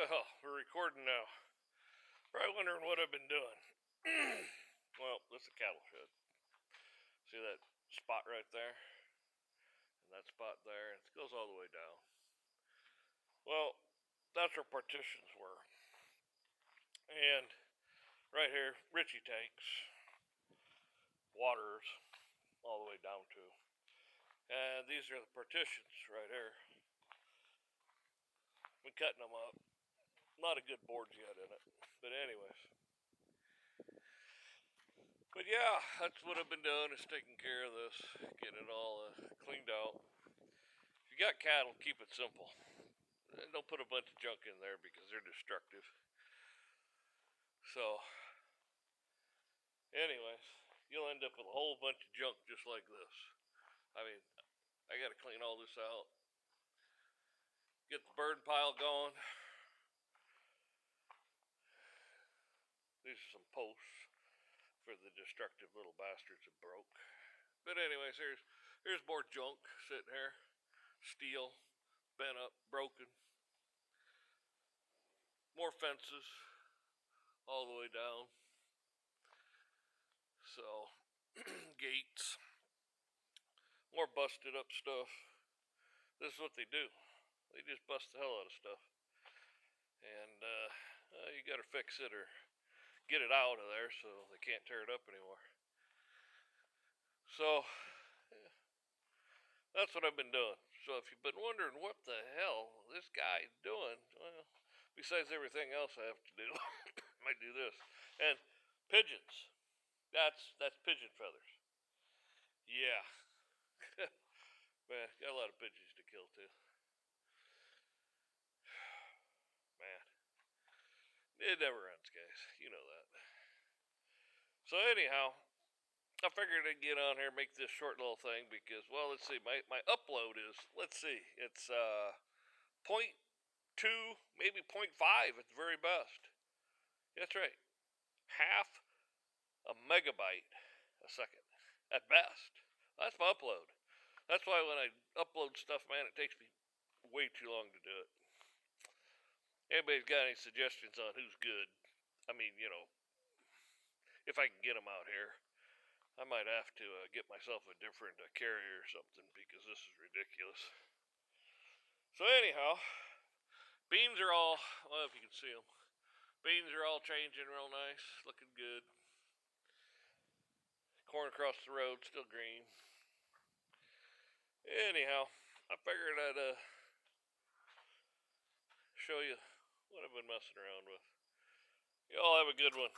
Well, we're recording now. Probably wondering what I've been doing. Well, this is a cattle shed. See that spot right there? And that spot there? It goes all the way down. Well, that's where partitions were. And right here, Richie tanks. Waters all the way down to. And these are the partitions right here. Been cutting them up. Not a good boards yet in it. But anyways. But yeah, that's what I've been doing is taking care of this. Getting it all cleaned out. If you got cattle, keep it simple. Don't put a bunch of junk in there because they're destructive. So, anyways, you'll end up with a whole bunch of junk just like this. I mean, I got to clean all this out. Get the bird pile going. These are some posts for the destructive little bastards that broke. But anyways, here's more junk sitting here. Steel, bent up, broken. More fences all the way down. So, gates. More busted up stuff. This is what they do. They just bust the hell out of stuff. And you got to fix it or get it out of there so they can't tear it up anymore. So, yeah, that's what I've been doing. So if you've been wondering what the hell this guy's doing, well, besides everything else I have to do, I might do this. And pigeons. That's pigeon feathers. Yeah. Man, got a lot of pigeons to kill too. Man. It never ends, guys. You know that. So anyhow, I figured I'd get on here and make this short little thing because, well, let's see, my upload is, let's see, it's 0.2, maybe 0.5 at the very best. That's right. Half a megabyte a second at best. That's my upload. That's why when I upload stuff, man, it takes me way too long to do it. Anybody's got any suggestions on who's good? I mean, if I can get them out here. I might have to get myself a different carrier or something because this is ridiculous. So anyhow, beans are all, well, if you can see them, beans are all changing real nice, looking good. Corn across the road, still green. Anyhow, I figured I'd show you what I've been messing around with. Y'all have a good one.